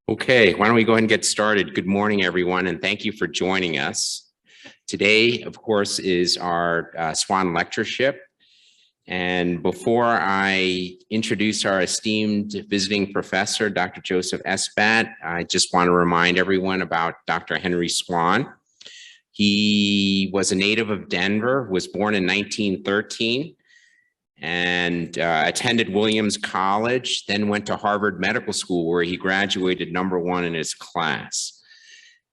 Okay, why don't we go ahead and get started? Good morning, everyone, and thank you for joining us. Today, of course, is our SWAN lectureship. And before I introduce our esteemed visiting professor, Dr. Joseph Espat, I just want to remind everyone about Dr. Henry Swan. He was a native of Denver, was born in 1913, and attended Williams College, then went to Harvard Medical School, where he graduated #1 in his class.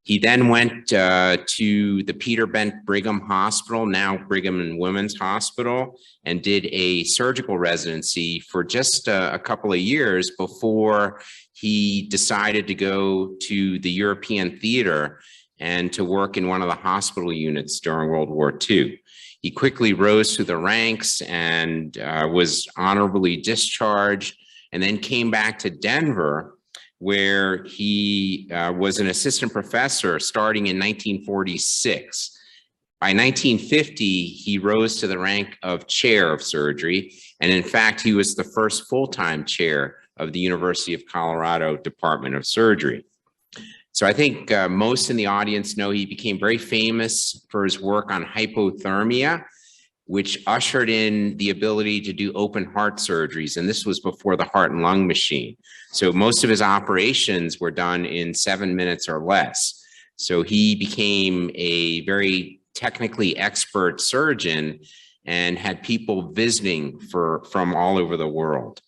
He then went to the Peter Bent Brigham Hospital, now Brigham and Women's Hospital, and did a surgical residency for just a couple of years before he decided to go to the European theater and to work in one of the hospital units during World War II. He quickly rose through the ranks and was honorably discharged, and then came back to Denver, where he was an assistant professor starting in 1946. By 1950, he rose to the rank of chair of surgery, and in fact, he was the first full-time chair of the University of Colorado Department of Surgery. So I think most in the audience know he became very famous for his work on hypothermia, which ushered in the ability to do open heart surgeries. And this was before the heart and lung machine. So most of his operations were done in 7 minutes or less. So he became a very technically expert surgeon and had people visiting from all over the world.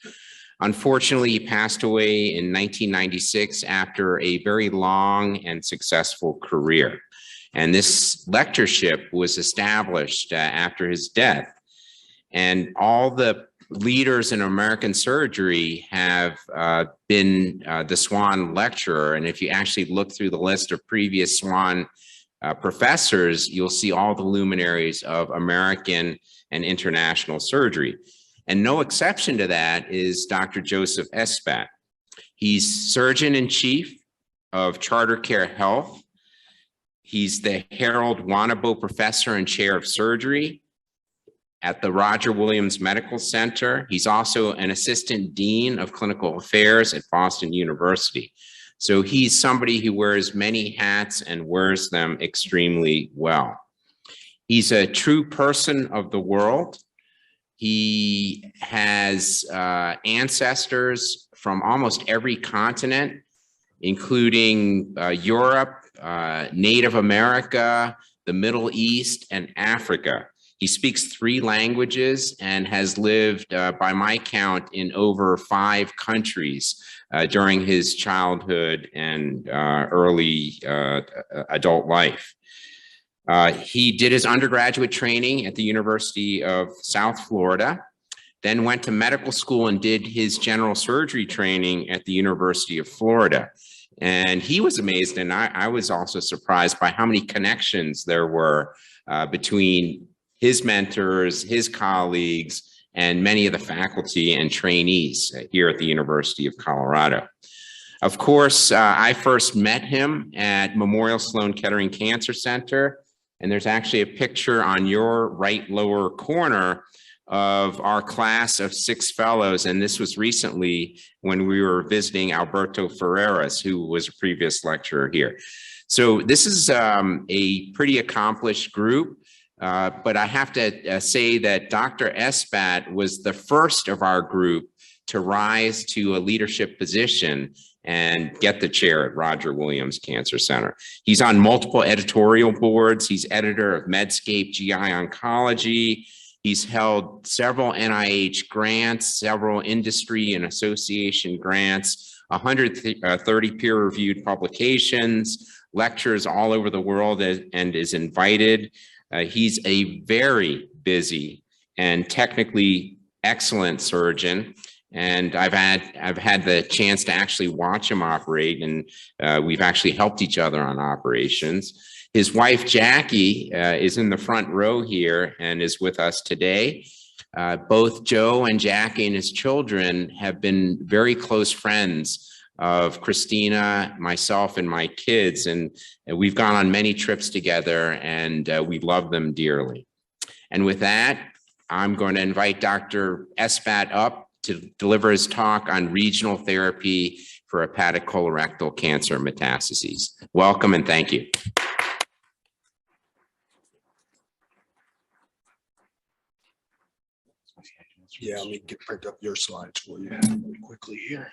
Unfortunately, he passed away in 1996 after a very long and successful career. And this lectureship was established after his death. And all the leaders in American surgery have been the Swan lecturer. And if you actually look through the list of previous Swan professors, you'll see all the luminaries of American and international surgery. And no exception to that is Dr. Joseph Espat. He's Surgeon-in-Chief of Charter Care Health. He's the Harold Wanabo Professor and Chair of Surgery at the Roger Williams Medical Center. He's also an Assistant Dean of Clinical Affairs at Boston University. So he's somebody who wears many hats and wears them extremely well. He's a true person of the world. He has ancestors from almost every continent, including Europe, Native America, the Middle East, and Africa. He speaks 3 languages and has lived, by my count, in over 5 countries during his childhood and early adult life. He did his undergraduate training at the University of South Florida, then went to medical school and did his general surgery training at the University of Florida. And he was amazed, and I was also surprised by how many connections there were between his mentors, his colleagues, and many of the faculty and trainees here at the University of Colorado. Of course, I first met him at Memorial Sloan Kettering Cancer Center. And there's actually a picture on your right lower corner of our class of 6 fellows. And this was recently when we were visiting Ferreras, who was a previous lecturer here. So this is a pretty accomplished group. But I have to say that Dr. Espat was the first of our group to rise to a leadership position and get the chair at Roger Williams Cancer Center. He's on multiple editorial boards. He's editor of Medscape GI Oncology. He's held several NIH grants, several industry and association grants, 130 peer-reviewed publications, lectures all over the world, and is invited. He's a very busy and technically excellent surgeon. And I've had the chance to actually watch him operate, and we've actually helped each other on operations. His wife, Jackie, is in the front row here and is with us today. Both Joe and Jackie and his children have been very close friends of Christina, myself, and my kids, and we've gone on many trips together, and we love them dearly. And with that, I'm going to invite Dr. Espat up to deliver his talk on regional therapy for hepatic colorectal cancer metastases. Welcome and thank you. Yeah, let me print up your slides for you really quickly here.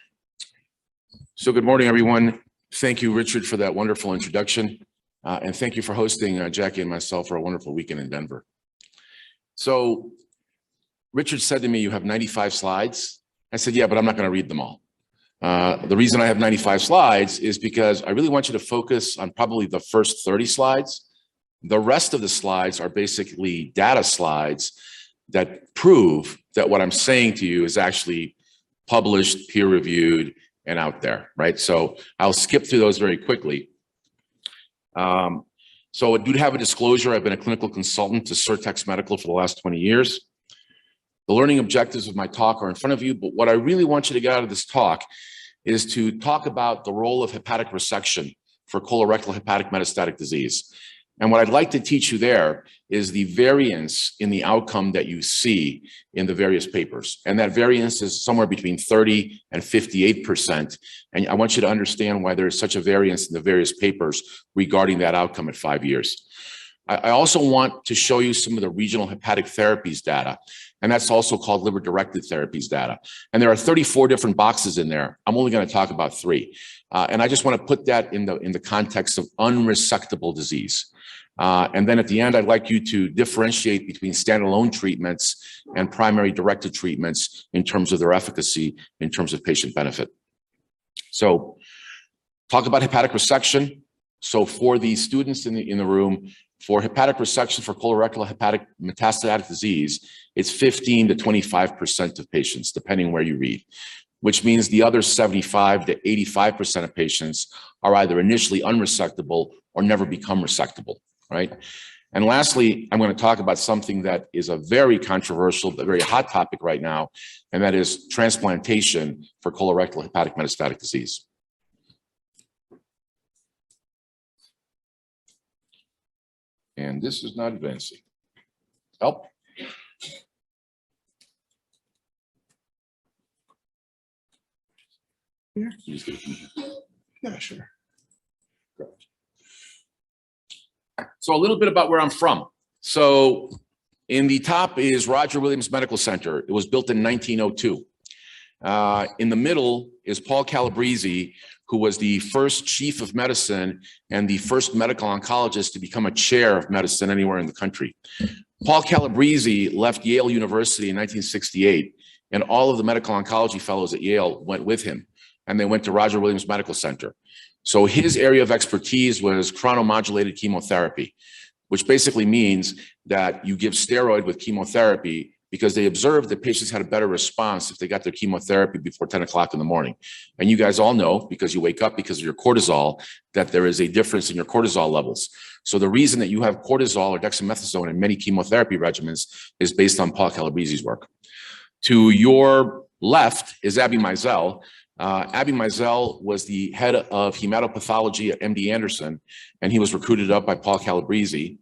So good morning, everyone. Thank you, Richard, for that wonderful introduction. And thank you for hosting Jackie and myself for a wonderful weekend in Denver. So Richard said to me, you have 95 slides. I said, yeah, but I'm not going to read them all. The reason I have 95 slides is because I really want you to focus on probably the first 30 slides. The rest of the slides are basically data slides that prove that what I'm saying to you is actually published, peer-reviewed, and out there, right? So I'll skip through those very quickly. So I do have a disclosure. I've been a clinical consultant to Certex Medical for the last 20 years. The learning objectives of my talk are in front of you, but what I really want you to get out of this talk is to talk about the role of hepatic resection for colorectal hepatic metastatic disease. And what I'd like to teach you there is the variance in the outcome that you see in the various papers. And that variance is somewhere between 30 and 58%. And I want you to understand why there is such a variance in the various papers regarding that outcome at 5 years. I also want to show you some of the regional hepatic therapies data, and that's also called liver-directed therapies data. And there are 34 different boxes in there. I'm only going to talk about 3. And I just want to put that in the context of unresectable disease. And then at the end, I'd like you to differentiate between standalone treatments and primary directed treatments in terms of their efficacy, in terms of patient benefit. So talk about hepatic resection. So for the students in the room, for hepatic resection for colorectal hepatic metastatic disease, it's 15 to 25% of patients, depending where you read, which means the other 75 to 85% of patients are either initially unresectable or never become resectable, right? And lastly, I'm going to talk about something that is a very controversial, but very hot topic right now, and that is transplantation for colorectal hepatic metastatic disease. And this is not advancing. Help. Yeah, yeah, sure. So a little bit about where I'm from. So in the top is Roger Williams Medical Center. It was built in 1902. In the middle is Paul Calabrese, who was the first chief of medicine and the first medical oncologist to become a chair of medicine anywhere in the country. Paul Calabrese left Yale University in 1968, and all of the medical oncology fellows at Yale went with him, and they went to Roger Williams Medical Center. So his area of expertise was chronomodulated chemotherapy, which basically means that you give steroid with chemotherapy because they observed that patients had a better response if they got their chemotherapy before 10 o'clock in the morning. And you guys all know, because you wake up because of your cortisol, that there is a difference in your cortisol levels. So the reason that you have cortisol or dexamethasone in many chemotherapy regimens is based on Paul Calabrese's work. To your left is Abby Mizell. Abby Mizell was the head of hematopathology at MD Anderson, and he was recruited up by Paul Calabrese.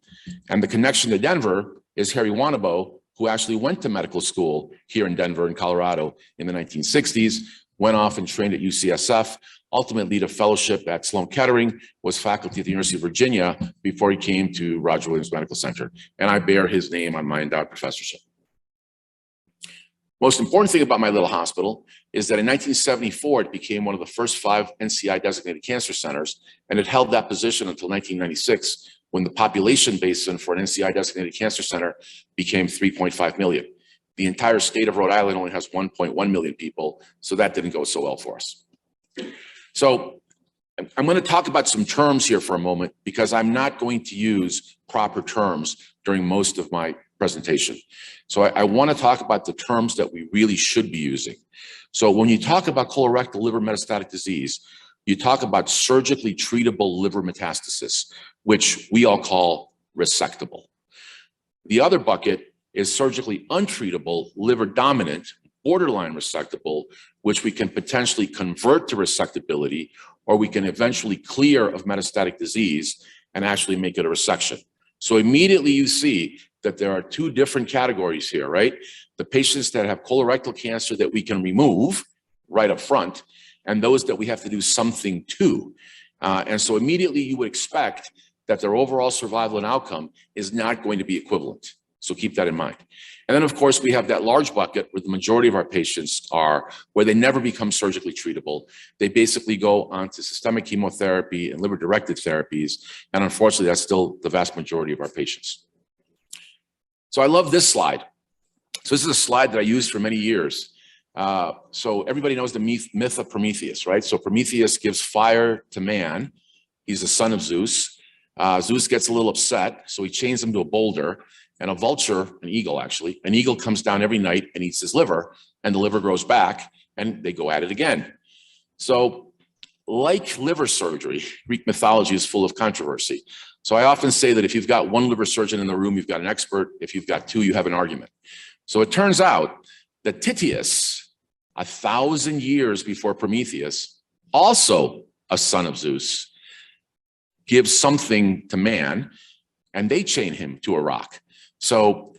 And the connection to Denver is Harry Wanabo, who actually went to medical school here in Denver in Colorado in the 1960s, went off and trained at UCSF, ultimately did a fellowship at Sloan Kettering, was faculty at the University of Virginia before he came to Roger Williams Medical Center. And I bear his name on my endowed professorship. Most important thing about my little hospital is that in 1974, it became one of the first 5 NCI designated cancer centers, and it held that position until 1996, when the population basin for an NCI designated cancer center became 3.5 million. The entire state of Rhode Island only has 1.1 million people, so that didn't go so well for us. So I'm going to talk about some terms here for a moment, because I'm not going to use proper terms during most of my presentation. So I want to talk about the terms that we really should be using. So when you talk about colorectal liver metastatic disease, you talk about surgically treatable liver metastasis, which we all call resectable. The other bucket is surgically untreatable liver dominant, borderline resectable, which we can potentially convert to resectability, or we can eventually clear of metastatic disease and actually make it a resection. So immediately you see that there are two different categories here, right? The patients that have colorectal cancer that we can remove right up front, and those that we have to do something to. And so immediately you would expect that their overall survival and outcome is not going to be equivalent. So keep that in mind. And then, of course, we have that large bucket where the majority of our patients are, where they never become surgically treatable. They basically go on to systemic chemotherapy and liver-directed therapies. And unfortunately, that's still the vast majority of our patients. So I love this slide. So this is a slide that I used for many years. So everybody knows the myth of Prometheus, right? So Prometheus gives fire to man. He's the son of Zeus. Zeus gets a little upset, so he chains him to a boulder. And a vulture, an eagle actually, an eagle comes down every night and eats his liver, and the liver grows back, and they go at it again. So like liver surgery, Greek mythology is full of controversy. So I often say that if you've got one liver surgeon in the room, you've got an expert. If you've got two, you have an argument. So it turns out that Tityus, 1,000 years before Prometheus, also a son of Zeus, gives something to man, and they chain him to a rock. So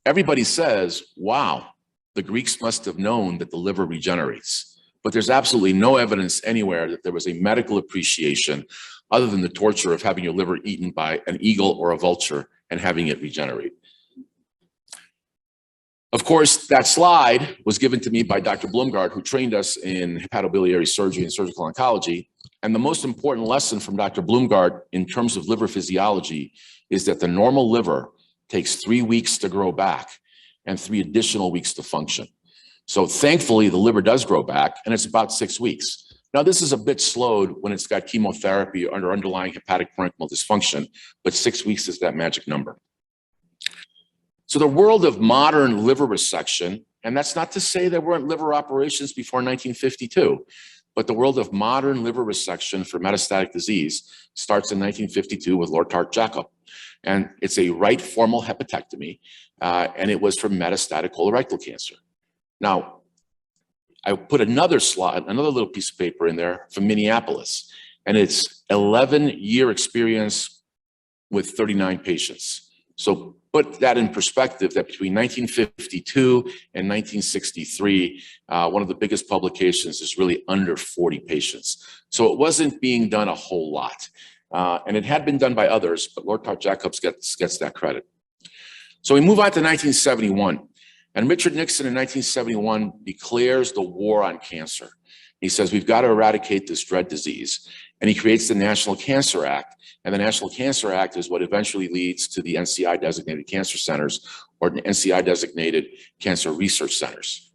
everybody says, wow, the Greeks must have known that the liver regenerates. But there's absolutely no evidence anywhere that there was a medical appreciation other than the torture of having your liver eaten by an eagle or a vulture and having it regenerate. Of course, that slide was given to me by Dr. Blumgard, who trained us in hepatobiliary surgery and surgical oncology. And the most important lesson from Dr. Blumgard in terms of liver physiology is that the normal liver takes 3 weeks to grow back and 3 additional weeks to function. So thankfully, the liver does grow back, and it's about 6 weeks. Now, this is a bit slowed when it's got chemotherapy or underlying hepatic parenchymal dysfunction, but 6 weeks is that magic number. So the world of modern liver resection, and that's not to say there weren't liver operations before 1952, but the world of modern liver resection for metastatic disease starts in 1952 with Lord Jacob. And it's a right formal hepatectomy, and it was for metastatic colorectal cancer. Now, I put another slide, another little piece of paper in there from Minneapolis, and it's 11-year experience with 39 patients. So put that in perspective, that between 1952 and 1963, one of the biggest publications is really under 40 patients. So it wasn't being done a whole lot. And it had been done by others, but Lord Jacobs gets that credit. So we move on to 1971. And Richard Nixon in 1971 declares the war on cancer. He says, we've got to eradicate this dread disease. And he creates the National Cancer Act. And the National Cancer Act is what eventually leads to the NCI-designated cancer centers or the NCI-designated cancer research centers.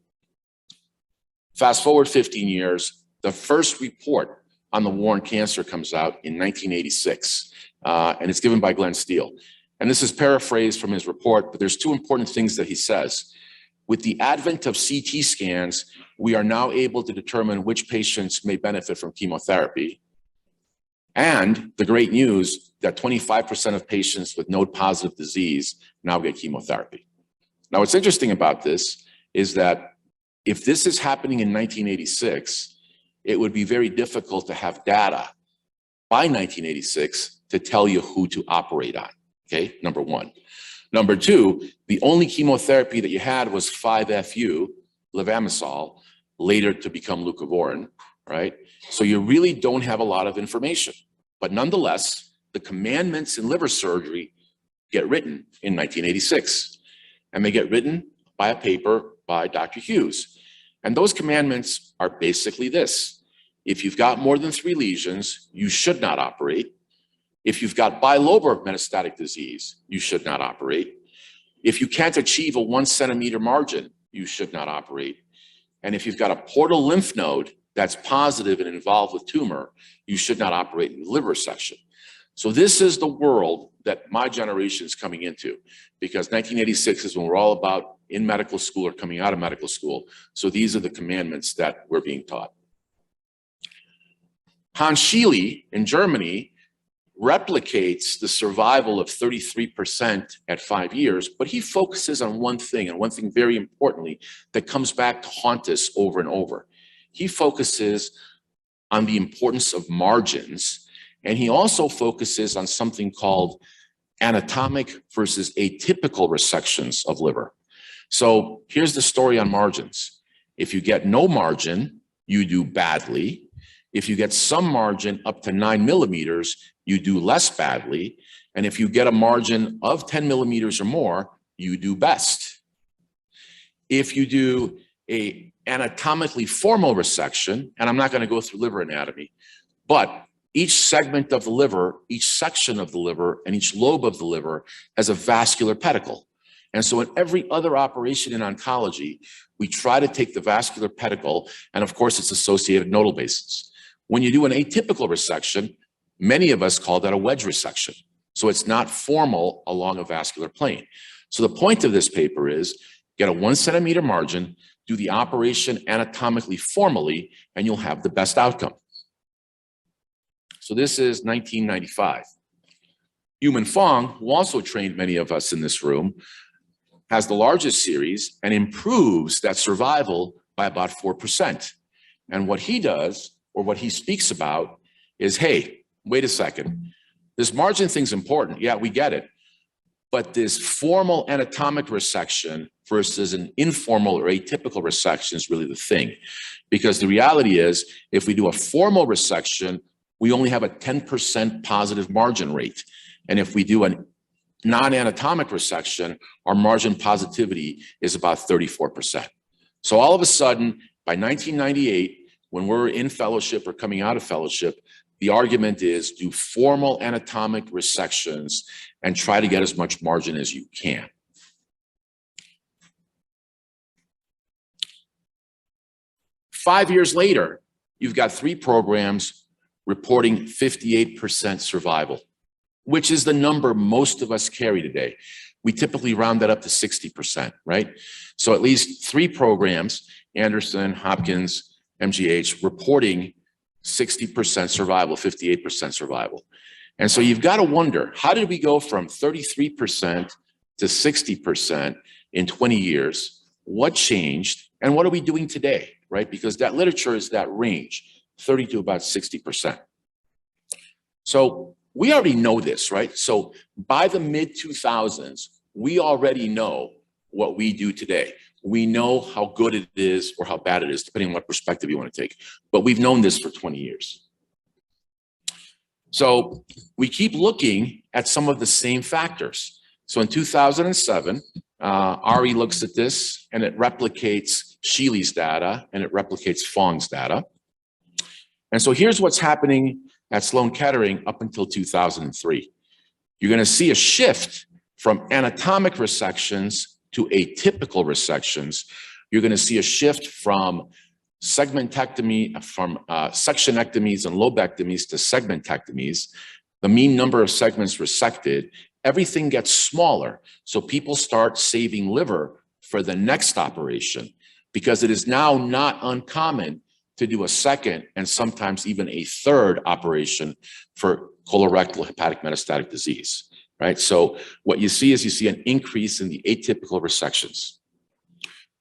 Fast forward 15 years, the first report on the war on cancer comes out in 1986, and it's given by Glenn Steele. And this is paraphrased from his report, but there's 2 important things that he says. With the advent of CT scans, we are now able to determine which patients may benefit from chemotherapy. And the great news that 25% of patients with node-positive disease now get chemotherapy. Now, what's interesting about this is that if this is happening in 1986, it would be very difficult to have data by 1986 to tell you who to operate on, okay? Number one. Number two, the only chemotherapy that you had was 5-FU, levamisole, later to become leucovorin, right? So you really don't have a lot of information. But nonetheless, the commandments in liver surgery get written in 1986. And they get written by a paper by Dr. Hughes. And those commandments are basically this. If you've got more than 3 lesions, you should not operate. If you've got bilobar metastatic disease, you should not operate. If you can't achieve a 1 centimeter margin, you should not operate. And if you've got a portal lymph node that's positive and involved with tumor, you should not operate in the liver section. So this is the world that my generation is coming into, because 1986 is when we're all about in medical school or coming out of medical school. So these are the commandments that we're being taught. Hans Scheele in Germany replicates the survival of 33% at 5 years, but he focuses on one thing, and one thing very importantly that comes back to haunt us over and over. He focuses on the importance of margins, and he also focuses on something called anatomic versus atypical resections of liver. So here's the story on margins. If you get no margin, you do badly. If you get some margin up to 9 millimeters, you do less badly. And if you get a margin of 10 millimeters or more, you do best. If you do a anatomically formal resection, and I'm not going to go through liver anatomy, but each segment of the liver, each section of the liver, and each lobe of the liver has a vascular pedicle. And so in every other operation in oncology, we try to take the vascular pedicle, and of course, its associated nodal bases. When you do an atypical resection, many of us call that a wedge resection. So it's not formal along a vascular plane. So the point of this paper is get a 1 centimeter margin, do the operation anatomically formally, and you'll have the best outcome. So this is 1995. Yuman Fong, who also trained many of us in this room, has the largest series and improves that survival by about 4%. And what he does, or what he speaks about, is, hey, wait a second. This margin thing's important. Yeah, we get it. But this formal anatomic resection versus an informal or atypical resection is really the thing. Because the reality is, if we do a formal resection, we only have a 10% positive margin rate. And if we do a non-anatomic resection, our margin positivity is about 34%. So all of a sudden, by 1998, when we're in fellowship or coming out of fellowship, the argument is do formal anatomic resections and try to get as much margin as you can. Five years later, you've got 3 programs reporting 58% survival, which is the number most of us carry today. We typically round that up to 60%, right? So at least 3 programs, Anderson, Hopkins, MGH, reporting 60% survival, 58% survival. And so you've got to wonder, how did we go from 33% to 60% in 20 years? What changed? And what are we doing today, right? Because that literature is that range, 30 to about 60%. So we already know this, right? So by the mid-2000s, we already know what we do today. We know how good it is or how bad it is, depending on what perspective you want to take. But we've known this for 20 years. So we keep looking at some of the same factors. So in 2007, Ari looks at this and it replicates Sheely's data and it replicates Fong's data. And so here's what's happening at Sloan Kettering up until 2003. You're going to see a shift from anatomic resections to atypical resections. You're going to see a shift from segmentectomy, from sectionectomies and lobectomies to segmentectomies. The mean number of segments resected, everything gets smaller. So people start saving liver for the next operation because it is now not uncommon to do a second and sometimes even a third operation for colorectal hepatic metastatic disease, right? So what you see is you see an increase in the atypical resections.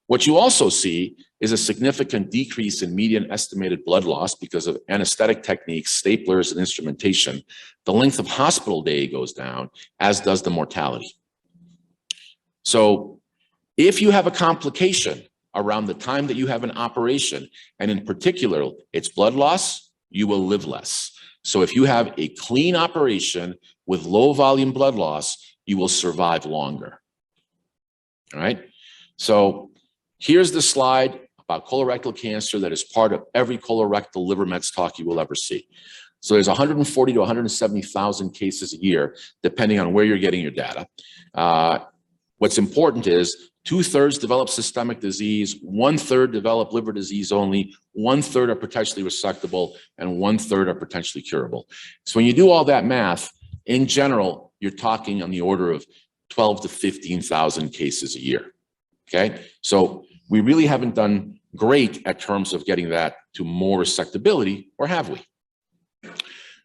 What you also see is a significant decrease in median estimated blood loss because of anesthetic techniques, staplers, and instrumentation. The length of hospital day goes down, as does the mortality. So if you have a complication around the time that you have an operation, and in particular, it's blood loss, you will live less. So if you have a clean operation with low volume blood loss, you will survive longer. All right. So here's the slide about colorectal cancer that is part of every colorectal liver mets talk you will ever see. So there's 140 to 170,000 cases a year, depending on where you're getting your data. What's important is 2/3 develop systemic disease, 1/3 develop liver disease only, 1/3 are potentially resectable, and 1/3 are potentially curable. So when you do all that math, in general, you're talking on the order of 12 to 15,000 cases a year, okay? So we really haven't done great at terms of getting that to more resectability, or have we?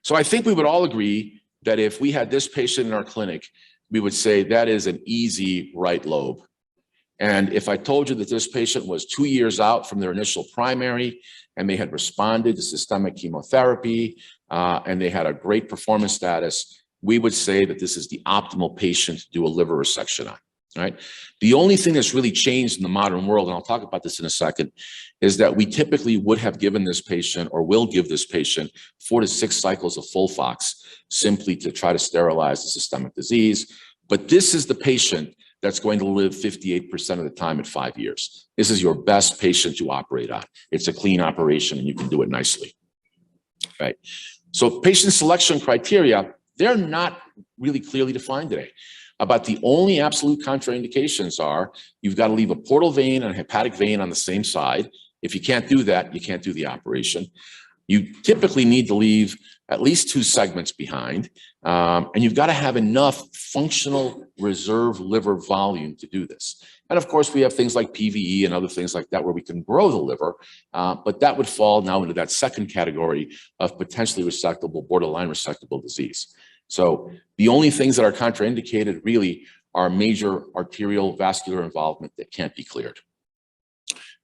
So I think we would all agree that if we had this patient in our clinic, we would say that is an easy right lobe. And if I told you that this patient was 2 years out from their initial primary and they had responded to systemic chemotherapy and they had a great performance status, we would say that this is the optimal patient to do a liver resection on, right? The only thing that's really changed in the modern world, and I'll talk about this in a second, is that we typically would have given this patient or will give this patient 4 to 6 cycles of FOLFOX simply to try to sterilize the systemic disease. But this is the patient that's going to live 58% of the time at 5 years. This is your best patient to operate on. It's a clean operation and you can do it nicely, right? So patient selection criteria, they're not really clearly defined today. About the only absolute contraindications are you've got to leave a portal vein and a hepatic vein on the same side. If you can't do that, you can't do the operation. You typically need to leave at least 2 segments behind, and you've got to have enough functional reserve liver volume to do this. And of course, we have things like PVE and other things like that where we can grow the liver, but that would fall now into that second category of potentially resectable, borderline resectable disease. So the only things that are contraindicated really are major arterial vascular involvement that can't be cleared.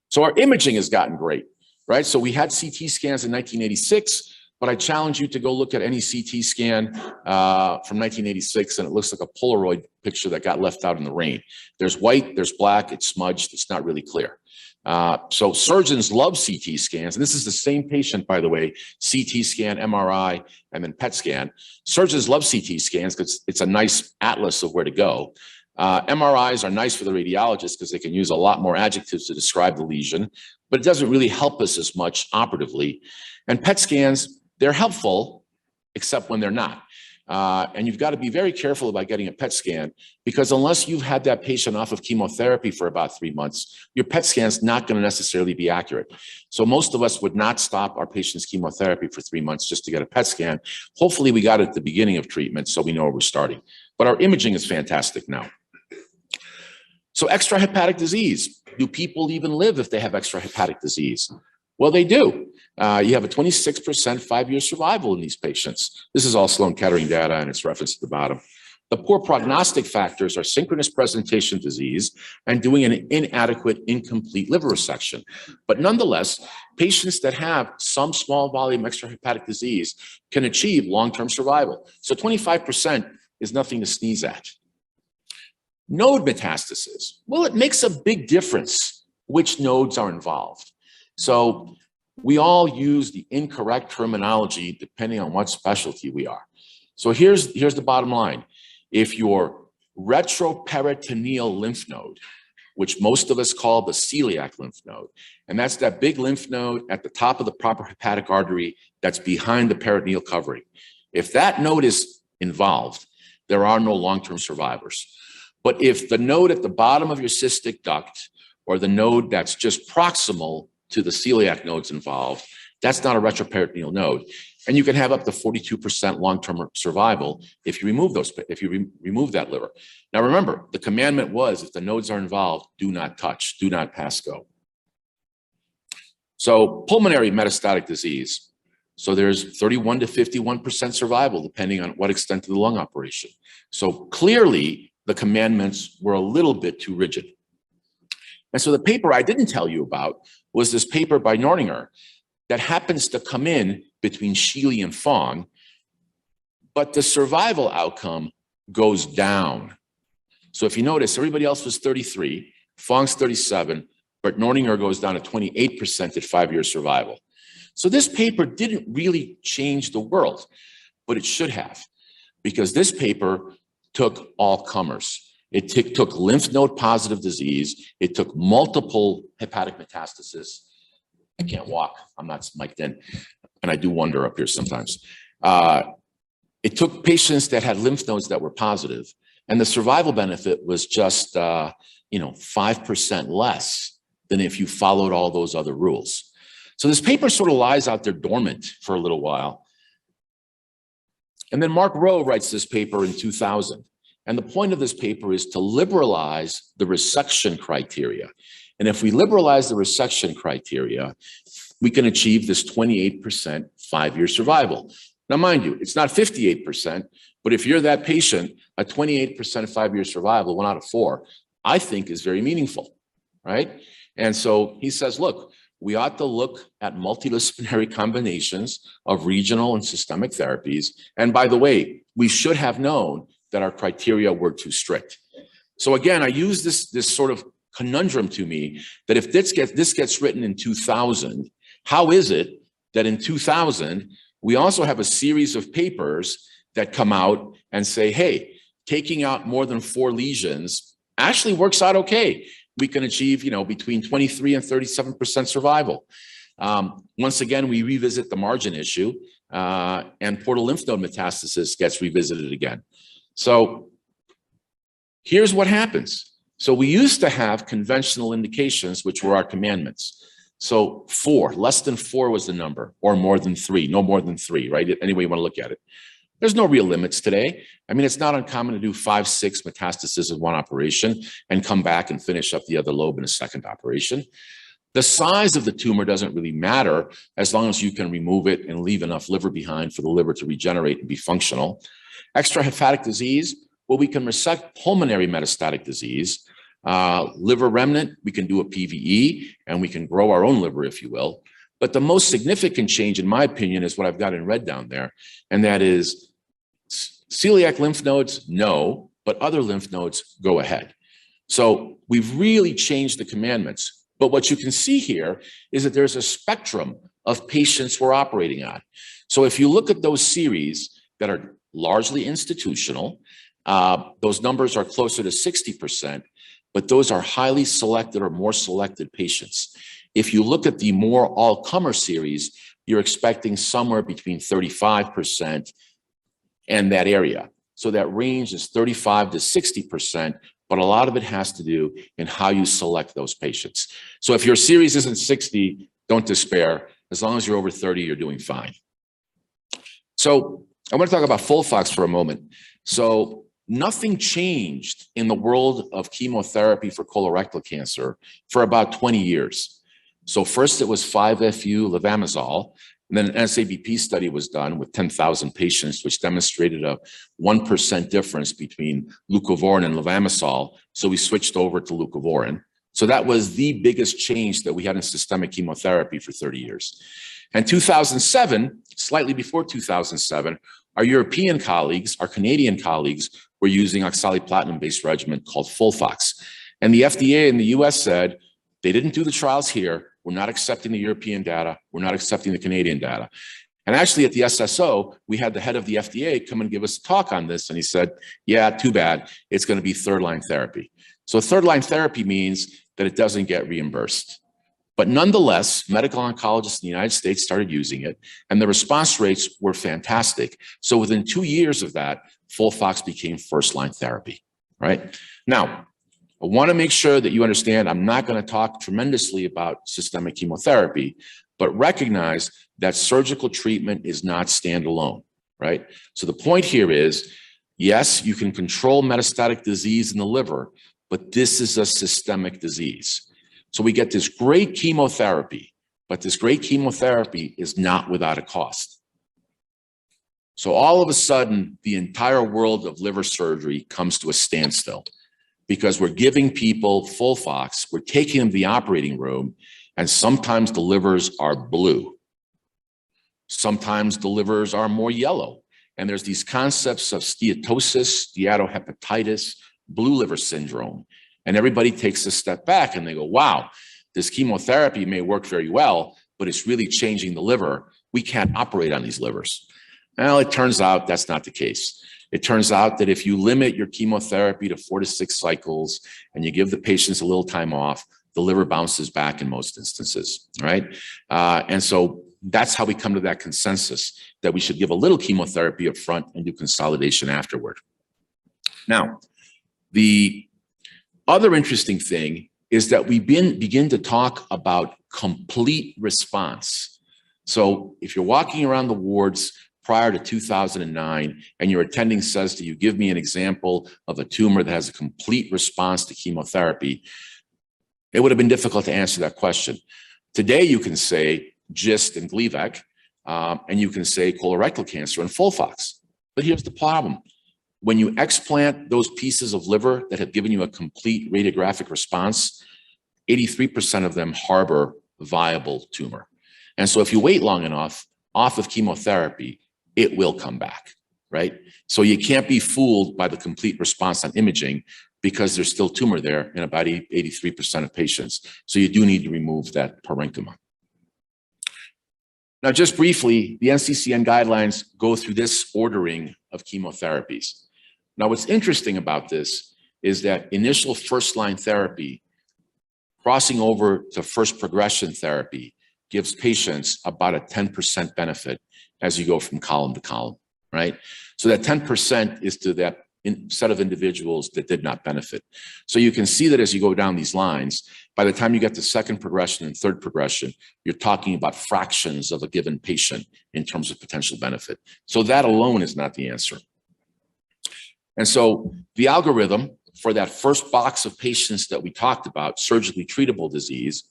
So our imaging has gotten great, right? So we had CT scans in 1986, but I challenge you to go look at any CT scan from 1986 and it looks like a Polaroid picture that got left out in the rain. There's white, there's black, it's smudged, it's not really clear. So surgeons love CT scans, and this is the same patient, by the way, CT scan, MRI, and then PET scan. Surgeons love CT scans because it's a nice atlas of where to go. MRIs are nice for the radiologists because they can use a lot more adjectives to describe the lesion, but it doesn't really help us as much operatively. And PET scans, they're helpful, except when they're not. And you've got to be very careful about getting a PET scan because unless you've had that patient off of chemotherapy for about 3 months, your PET scan is not going to necessarily be accurate. So most of us would not stop our patient's chemotherapy for 3 months just to get a PET scan. Hopefully we got it at the beginning of treatment so we know where we're starting. But our imaging is fantastic now. So extrahepatic disease. Do people even live if they have extrahepatic disease? Well, they do. You have a 26% 5-year survival in these patients. This is all Sloan Kettering data and it's referenced at the bottom. The poor prognostic factors are synchronous presentation disease and doing an inadequate, incomplete liver resection. But nonetheless, patients that have some small volume extrahepatic disease can achieve long-term survival. So 25% is nothing to sneeze at. Node metastases. Well, it makes a big difference which nodes are involved. So we all use the incorrect terminology depending on what specialty we are. So here's the bottom line. If your retroperitoneal lymph node, which most of us call the celiac lymph node, and that's that big lymph node at the top of the proper hepatic artery that's behind the peritoneal covering. If that node is involved, there are no long-term survivors. But if the node at the bottom of your cystic duct or the node that's just proximal to the celiac nodes involved, that's not a retroperitoneal node. And you can have up to 42% long-term survival if you remove remove that liver. Now remember, the commandment was if the nodes are involved, do not touch, do not pass go. So pulmonary metastatic disease. So there's 31 to 51% survival depending on what extent of the lung operation. So clearly the commandments were a little bit too rigid. And so the paper I didn't tell you about was this paper by Norninger that happens to come in between Sheely and Fong, but the survival outcome goes down. So if you notice, everybody else was 33, Fong's 37, but Norninger goes down to 28% at 5-year survival. So this paper didn't really change the world, but it should have, because this paper took all comers. It took lymph node positive disease. It took multiple hepatic metastases. I can't walk. I'm not mic'd in. And I do wonder up here sometimes. It took patients that had lymph nodes that were positive, and the survival benefit was just 5% less than if you followed all those other rules. So this paper sort of lies out there dormant for a little while. And then Mark Rowe writes this paper in 2000. And the point of this paper is to liberalize the resection criteria. And if we liberalize the resection criteria, we can achieve this 28% 5-year survival. Now, mind you, it's not 58%, but if you're that patient, a 28% 5-year survival, 1 out of 4, I think is very meaningful, right? And so he says, look, we ought to look at multidisciplinary combinations of regional and systemic therapies. And by the way, we should have known that our criteria were too strict. So again, I use this sort of conundrum to me that if this gets written in 2000, how is it that in 2000, we also have a series of papers that come out and say, hey, taking out more than 4 lesions actually works out okay. We can achieve, between 23 and 37% survival. Once again, we revisit the margin issue, and portal lymph node metastasis gets revisited again. So here's what happens. So we used to have conventional indications, which were our commandments. So 4, less than 4 was the number, or more than 3, no more than 3, right? Any way you want to look at it. There's no real limits today. I mean, it's not uncommon to do 5, 6 metastases in one operation and come back and finish up the other lobe in a second operation. The size of the tumor doesn't really matter as long as you can remove it and leave enough liver behind for the liver to regenerate and be functional. Extrahepatic disease, well, we can resect pulmonary metastatic disease. Liver remnant, we can do a PVE and we can grow our own liver, if you will. But the most significant change, in my opinion, is what I've got in red down there. And that is celiac lymph nodes, no, but other lymph nodes, go ahead. So we've really changed the commandments. But what you can see here is that there's a spectrum of patients we're operating on. So if you look at those series that are largely institutional, those numbers are closer to 60%, but those are highly selected or more selected patients. If you look at the more all-comer series, you're expecting somewhere between 35% and that area. So that range is 35 to 60%, but a lot of it has to do in how you select those patients. So if your series isn't 60, don't despair. As long as you're over 30, you're doing fine. So I want to talk about FOLFOX for a moment. So nothing changed in the world of chemotherapy for colorectal cancer for about 20 years. So first it was 5-FU levamisole, and then an SABP study was done with 10,000 patients, which demonstrated a 1% difference between leucovorin and levamisole. So we switched over to leucovorin. So that was the biggest change that we had in systemic chemotherapy for 30 years. And 2007, slightly before 2007, our European colleagues, our Canadian colleagues, were using oxaliplatinum-based regimen called FOLFOX. And the FDA in the US said, they didn't do the trials here. We're not accepting the European data. We're not accepting the Canadian data. And actually at the SSO, we had the head of the FDA come and give us a talk on this. And he said, yeah, too bad. It's going to be third-line therapy. So third-line therapy means that it doesn't get reimbursed. But nonetheless, medical oncologists in the United States started using it, and the response rates were fantastic. So within 2 years of that, FOLFOX became first-line therapy, right? Now, I want to make sure that you understand I'm not going to talk tremendously about systemic chemotherapy, but recognize that surgical treatment is not standalone, right? So the point here is, yes, you can control metastatic disease in the liver, but this is a systemic disease. So we get this great chemotherapy, but this great chemotherapy is not without a cost. So all of a sudden, the entire world of liver surgery comes to a standstill because we're giving people FOLFOX, we're taking them to the operating room, and sometimes the livers are blue. Sometimes the livers are more yellow. And there's these concepts of steatosis, steatohepatitis, blue liver syndrome. And everybody takes a step back and they go, wow, this chemotherapy may work very well, but it's really changing the liver. We can't operate on these livers. Well, it turns out that's not the case. It turns out that if you limit your chemotherapy to 4 to 6 cycles and you give the patients a little time off, the liver bounces back in most instances, right? And so that's how we come to that consensus that we should give a little chemotherapy up front and do consolidation afterward. Now, the other interesting thing is that we begin to talk about complete response. So if you're walking around the wards prior to 2009 and your attending says to you, give me an example of a tumor that has a complete response to chemotherapy, it would have been difficult to answer that question. Today, you can say GIST and Gleevec, and you can say colorectal cancer and FOLFOX. But here's the problem. When you explant those pieces of liver that have given you a complete radiographic response, 83% of them harbor viable tumor. And so if you wait long enough off of chemotherapy, it will come back, right? So you can't be fooled by the complete response on imaging because there's still tumor there in about 83% of patients. So you do need to remove that parenchyma. Now, just briefly, the NCCN guidelines go through this ordering of chemotherapies. Now, what's interesting about this is that initial first-line therapy crossing over to first progression therapy gives patients about a 10% benefit as you go from column to column, right? So that 10% is to that set of individuals that did not benefit. So you can see that as you go down these lines, by the time you get to second progression and third progression, you're talking about fractions of a given patient in terms of potential benefit. So that alone is not the answer. And so the algorithm for that first box of patients that we talked about, surgically treatable disease,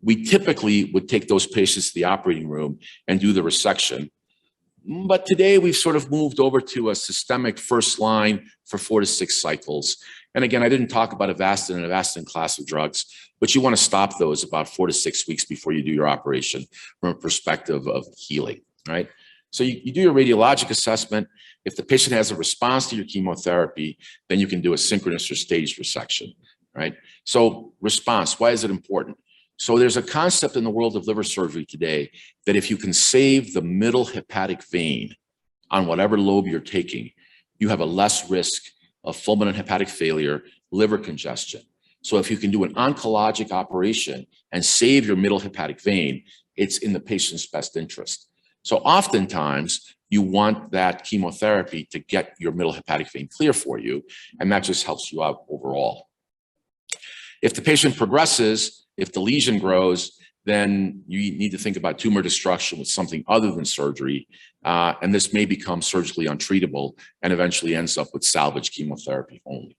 we typically would take those patients to the operating room and do the resection. But today we've sort of moved over to a systemic first line for 4 to 6 cycles. And again, I didn't talk about Avastin and Avastin class of drugs, but you want to stop those about 4 to 6 weeks before you do your operation from a perspective of healing, right? So you do your radiologic assessment. If the patient has a response to your chemotherapy, then you can do a synchronous or staged resection, right? So response, why is it important? So there's a concept in the world of liver surgery today that if you can save the middle hepatic vein on whatever lobe you're taking, you have a less risk of fulminant hepatic failure, liver congestion. So if you can do an oncologic operation and save your middle hepatic vein, it's in the patient's best interest. So oftentimes you want that chemotherapy to get your middle hepatic vein clear for you, and that just helps you out overall. If the patient progresses, if the lesion grows, then you need to think about tumor destruction with something other than surgery. And this may become surgically untreatable and eventually ends up with salvage chemotherapy only.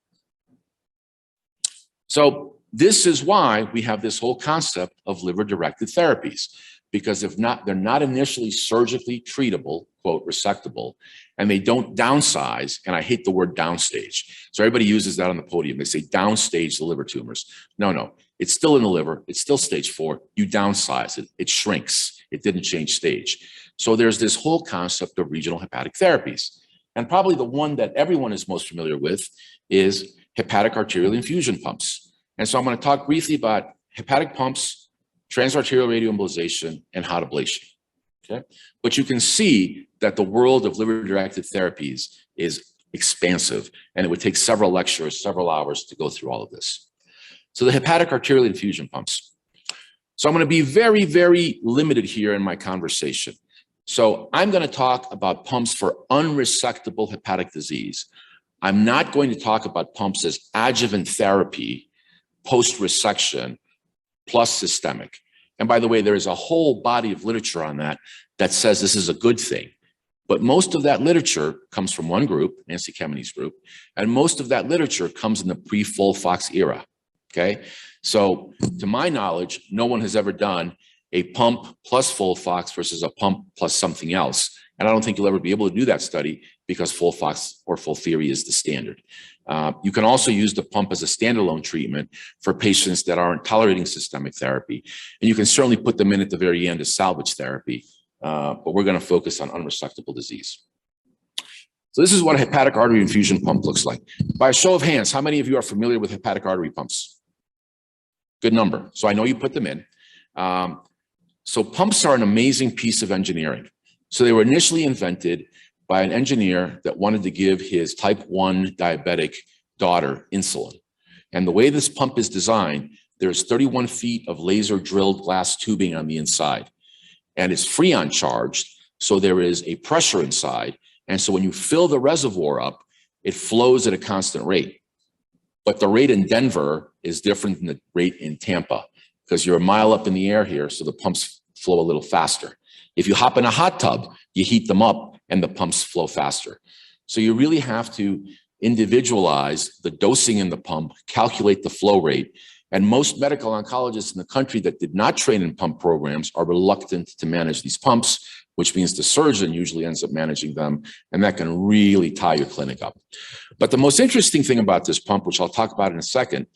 So this is why we have this whole concept of liver-directed therapies, because if not, they're not initially surgically treatable, quote, resectable, and they don't downsize, and I hate the word downstage. So everybody uses that on the podium. They say downstage the liver tumors. No, it's still in the liver. It's still stage 4. You downsize it. It shrinks. It didn't change stage. So there's this whole concept of regional hepatic therapies. And probably the one that everyone is most familiar with is hepatic arterial infusion pumps. And so I'm going to talk briefly about hepatic pumps, transarterial radioembolization, and hot ablation, okay? But you can see that the world of liver-directed therapies is expansive, and it would take several lectures, several hours to go through all of this. So the hepatic arterial infusion pumps. So I'm going to be very, very limited here in my conversation. So I'm going to talk about pumps for unresectable hepatic disease. I'm not going to talk about pumps as adjuvant therapy, post-resection, plus systemic. And by the way, there is a whole body of literature on that that says this is a good thing. But most of that literature comes from one group, Nancy Kemeny group, and most of that literature comes in the pre-FOLFOX era, okay? So to my knowledge, no one has ever done a pump plus FOLFOX versus a pump plus something else. And I don't think you'll ever be able to do that study because FOLFOX or FOLFIRI is the standard. You can also use the pump as a standalone treatment for patients that aren't tolerating systemic therapy. And you can certainly put them in at the very end as salvage therapy, but we're going to focus on unresectable disease. So this is what a hepatic artery infusion pump looks like. By a show of hands, how many of you are familiar with hepatic artery pumps? Good number. So I know you put them in. So pumps are an amazing piece of engineering. So they were initially invented by an engineer that wanted to give his type 1 diabetic daughter insulin. And the way this pump is designed, there's 31 feet of laser drilled glass tubing on the inside. And it's freon charged, so there is a pressure inside. And so when you fill the reservoir up, it flows at a constant rate. But the rate in Denver is different than the rate in Tampa because you're a mile up in the air here, so the pumps flow a little faster. If you hop in a hot tub, you heat them up and the pumps flow faster. So you really have to individualize the dosing in the pump, calculate the flow rate. And most medical oncologists in the country that did not train in pump programs are reluctant to manage these pumps, which means the surgeon usually ends up managing them, and that can really tie your clinic up. But the most interesting thing about this pump, which I'll talk about in a second,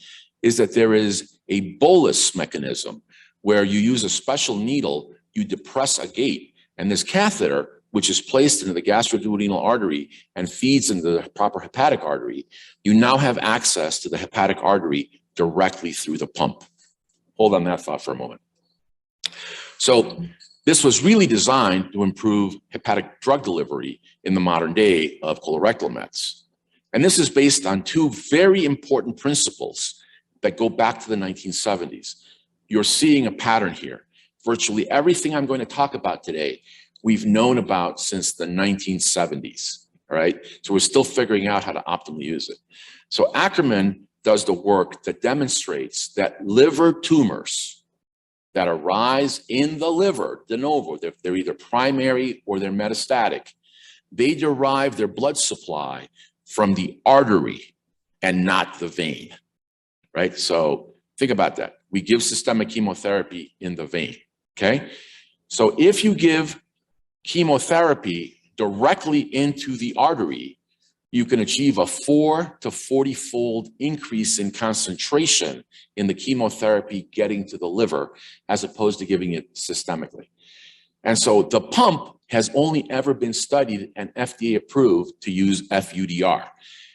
is that there is a bolus mechanism where you use a special needle, you depress a gate, and this catheter, which is placed into the gastroduodenal artery and feeds into the proper hepatic artery, you now have access to the hepatic artery directly through the pump. Hold on that thought for a moment. So this was really designed to improve hepatic drug delivery in the modern day of colorectal mets. And this is based on two very important principles that go back to the 1970s. You're seeing a pattern here. Virtually everything I'm going to talk about today, we've known about since the 1970s, all right? So we're still figuring out how to optimally use it. So Ackerman does the work that demonstrates that liver tumors that arise in the liver, de novo, they're either primary or they're metastatic, they derive their blood supply from the artery and not the vein, right? So think about that. We give systemic chemotherapy in the vein, okay? So if you give chemotherapy directly into the artery, you can achieve a 4 to 40-fold increase in concentration in the chemotherapy getting to the liver, as opposed to giving it systemically. And so the pump has only ever been studied and FDA approved to use FUDR.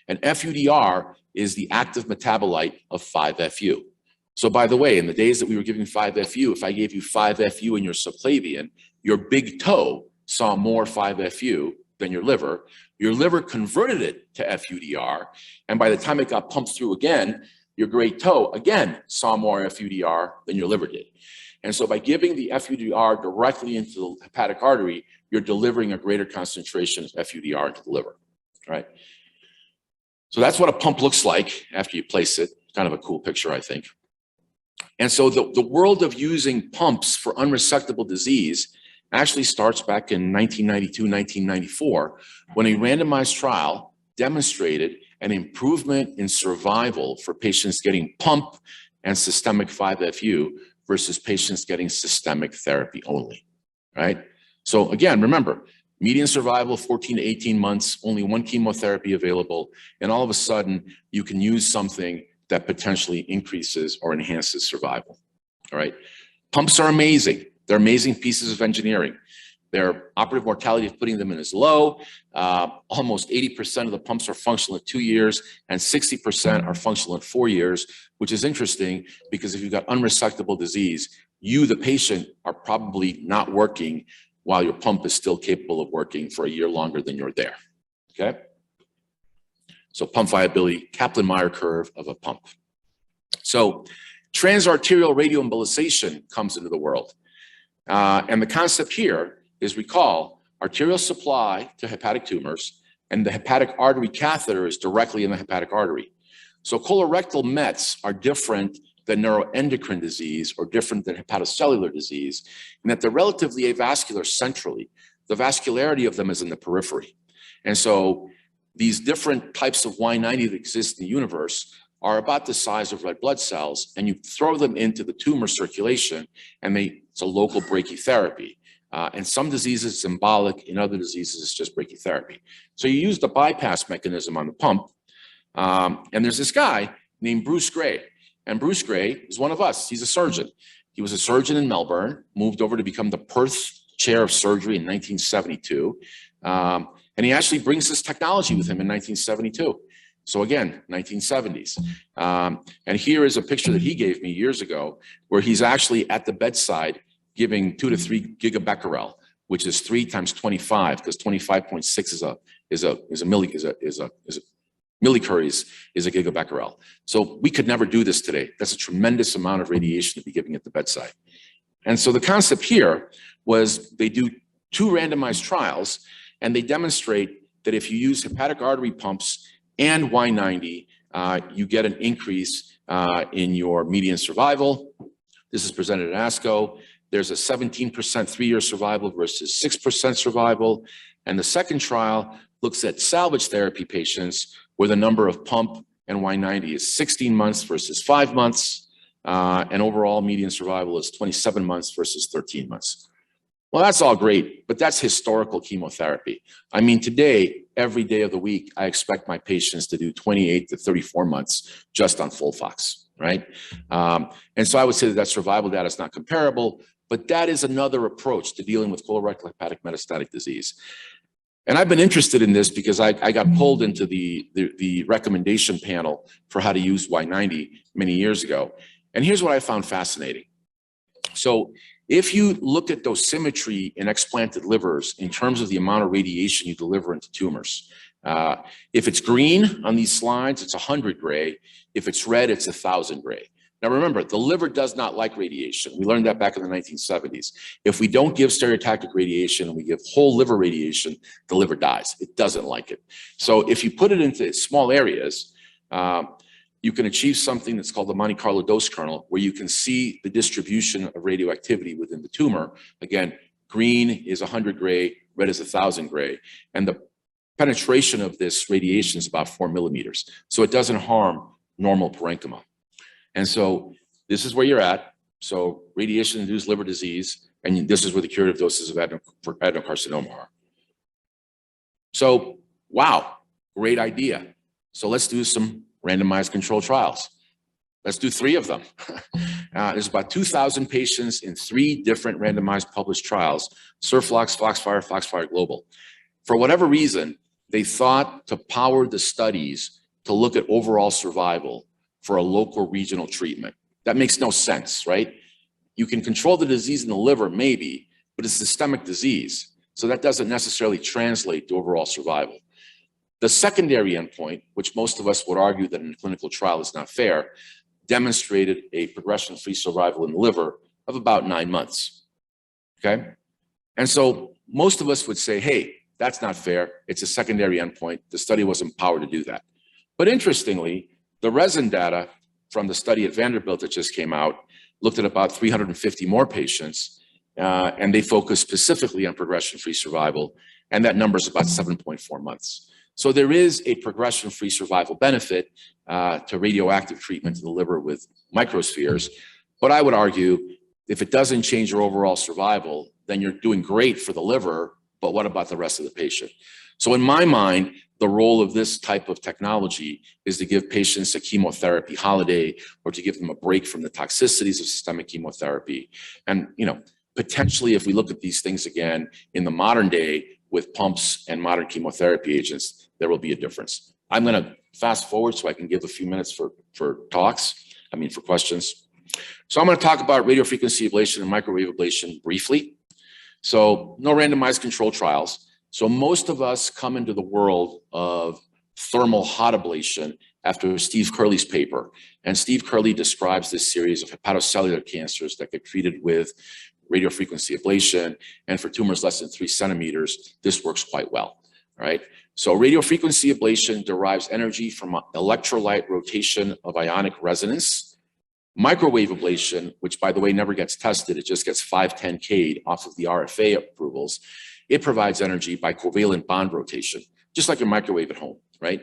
And FUDR is the active metabolite of 5-FU. So by the way, in the days that we were giving 5-FU, if I gave you 5-FU in your subclavian, your big toe saw more 5-FU than your liver converted it to FUDR, and by the time it got pumped through again, your great toe again saw more FUDR than your liver did. And so by giving the FUDR directly into the hepatic artery, you're delivering a greater concentration of FUDR into the liver, right? So that's what a pump looks like after you place it. Kind of a cool picture, I think. And so the world of using pumps for unresectable disease actually starts back in 1992, 1994, when a randomized trial demonstrated an improvement in survival for patients getting pump and systemic 5-FU versus patients getting systemic therapy only, right? So again, remember, median survival, 14 to 18 months, only one chemotherapy available, and all of a sudden you can use something that potentially increases or enhances survival, all right? Pumps are amazing. They're amazing pieces of engineering. Their operative mortality of putting them in is low. Almost 80% of the pumps are functional at 2 years, and 60% are functional at 4 years, which is interesting because if you've got unresectable disease, you, the patient, are probably not working while your pump is still capable of working for a year longer than you're there, okay? So pump viability, Kaplan-Meier curve of a pump. So transarterial radioembolization comes into the world. And the concept here is, recall, arterial supply to hepatic tumors, and the hepatic artery catheter is directly in the hepatic artery. So colorectal mets are different than neuroendocrine disease or different than hepatocellular disease, in that they're relatively avascular centrally. The vascularity of them is in the periphery. And so these different types of Y90 that exist in the universe are about the size of red blood cells, and you throw them into the tumor circulation, and it's a local brachytherapy. In some diseases, it's embolic. In other diseases, it's just brachytherapy. So you use the bypass mechanism on the pump, and there's this guy named Bruce Gray. And Bruce Gray is one of us. He's a surgeon. He was a surgeon in Melbourne, moved over to become the Perth Chair of Surgery in 1972. And he actually brings this technology with him in 1972. So again, 1970s. And here is a picture that he gave me years ago, where he's actually at the bedside giving 2 to 3 gigabecquerel, which is 3 times 25, because 25.6 is a millicuries is a gigabecquerel. So we could never do this today. That's a tremendous amount of radiation to be giving at the bedside. And so the concept here was they do 2 randomized trials, and they demonstrate that if you use hepatic artery pumps and Y90, you get an increase in your median survival. This is presented at ASCO. There's a 17% 3-year survival versus 6% survival. And the second trial looks at salvage therapy patients where the number of pump and Y90 is 16 months versus 5 months. And overall median survival is 27 months versus 13 months. Well, that's all great, but that's historical chemotherapy. I mean, today, every day of the week, I expect my patients to do 28 to 34 months just on FOLFOX, right? And so I would say that survival data is not comparable, but that is another approach to dealing with colorectal hepatic metastatic disease. And I've been interested in this because I got pulled into the recommendation panel for how to use Y90 many years ago. And here's what I found fascinating. So if you look at dosimetry in explanted livers in terms of the amount of radiation you deliver into tumors, if it's green on these slides, it's 100 gray. If it's red, it's 1,000 gray. Now remember, the liver does not like radiation. We learned that back in the 1970s. If we don't give stereotactic radiation and we give whole liver radiation, the liver dies. It doesn't like it. So if you put it into small areas, you can achieve something that's called the Monte Carlo dose kernel, where you can see the distribution of radioactivity within the tumor. Again, green is 100 gray, red is 1,000 gray. And the penetration of this radiation is about 4 millimeters. So it doesn't harm normal parenchyma. And so this is where you're at. So radiation-induced liver disease, and this is where the curative doses of adenocarcinoma are. So, wow, great idea. So let's do some randomized controlled trials. Let's do 3 of them. There's about 2,000 patients in 3 different randomized published trials, Surflox, Foxfire, Foxfire Global. For whatever reason, they thought to power the studies to look at overall survival for a local regional treatment. That makes no sense, right? You can control the disease in the liver, maybe, but it's systemic disease. So that doesn't necessarily translate to overall survival. The secondary endpoint, which most of us would argue that in a clinical trial is not fair, demonstrated a progression-free survival in the liver of about 9 months, okay? And so most of us would say, hey, that's not fair. It's a secondary endpoint. The study wasn't powered to do that. But interestingly, the resin data from the study at Vanderbilt that just came out looked at about 350 more patients, and they focused specifically on progression-free survival, and that number is about 7.4 months. So there is a progression-free survival benefit to radioactive treatment to the liver with microspheres, but I would argue if it doesn't change your overall survival, then you're doing great for the liver, but what about the rest of the patient? So in my mind, the role of this type of technology is to give patients a chemotherapy holiday or to give them a break from the toxicities of systemic chemotherapy. And, potentially if we look at these things again in the modern day with pumps and modern chemotherapy agents, there will be a difference. I'm going to fast forward so I can give a few minutes for questions. So I'm going to talk about radiofrequency ablation and microwave ablation briefly. So no randomized controlled trials. So most of us come into the world of thermal hot ablation after Steve Curley's paper. And Steve Curley describes this series of hepatocellular cancers that get treated with radiofrequency ablation. And for tumors less than 3 centimeters, this works quite well, right? So radiofrequency ablation derives energy from electrolyte rotation of ionic resonance. Microwave ablation, which by the way never gets tested, it just gets 510K'd off of the RFA approvals. It provides energy by covalent bond rotation, just like a microwave at home, right?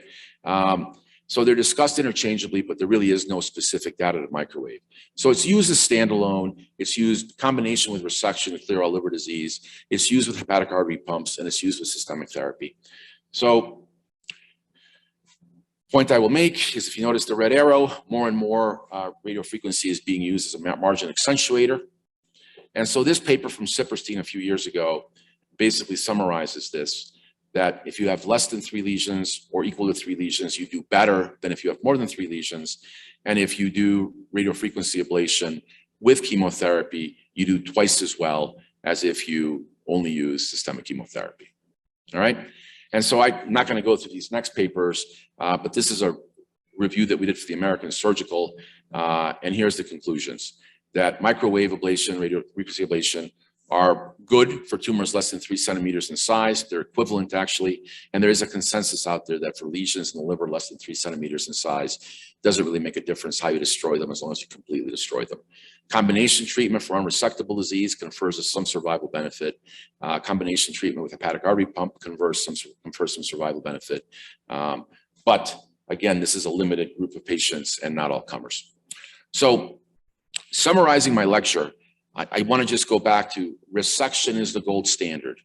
So they're discussed interchangeably, but there really is no specific data to microwave. So it's used as standalone. It's used in combination with resection to clear all liver disease. It's used with hepatic artery pumps, and it's used with systemic therapy. So point I will make is if you notice the red arrow, more and more radiofrequency is being used as a margin accentuator. And so this paper from Sipperstein a few years ago basically summarizes this, that if you have less than 3 lesions or equal to 3 lesions, you do better than if you have more than 3 lesions. And if you do radiofrequency ablation with chemotherapy, you do twice as well as if you only use systemic chemotherapy, all right? And so I'm not gonna go through these next papers, but this is a review that we did for the American Surgical, and here's the conclusions, that microwave ablation, radiofrequency ablation, are good for tumors less than 3 centimeters in size. They're equivalent actually. And there is a consensus out there that for lesions in the liver less than 3 centimeters in size, doesn't really make a difference how you destroy them as long as you completely destroy them. Combination treatment for unresectable disease confers some survival benefit. Combination treatment with hepatic artery pump confers some survival benefit. But again, this is a limited group of patients and not all comers. So summarizing my lecture, I want to just go back to resection is the gold standard,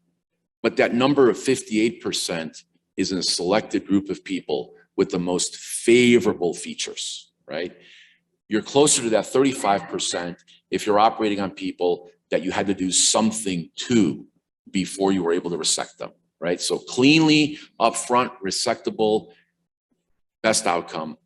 but that number of 58% is in a selected group of people with the most favorable features, right? You're closer to that 35% if you're operating on people that you had to do something to before you were able to resect them, right? So cleanly, upfront, resectable, best outcome.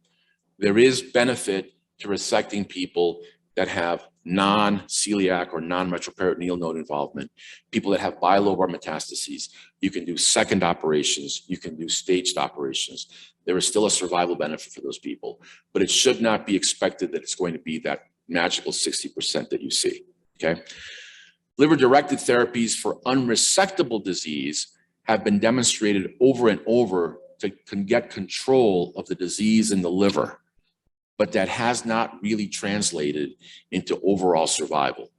There is benefit to resecting people that have non-celiac or non-retroperitoneal node involvement, people that have bilobar metastases. You can do second operations, you can do staged operations. There is still a survival benefit for those people, but it should not be expected that it's going to be that magical 60% that you see, okay? Liver-directed therapies for unresectable disease have been demonstrated over and over to get control of the disease in the liver, but that has not really translated into overall survival.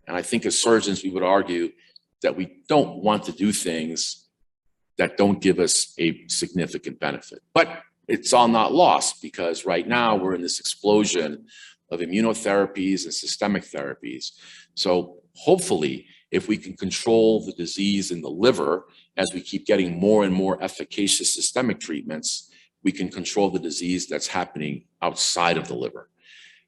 And I think as surgeons, we would argue that we don't want to do things that don't give us a significant benefit. But it's all not lost, because right now we're in this explosion of immunotherapies and systemic therapies. So hopefully, if we can control the disease in the liver, as we keep getting more and more efficacious systemic treatments, we can control the disease that's happening outside of the liver.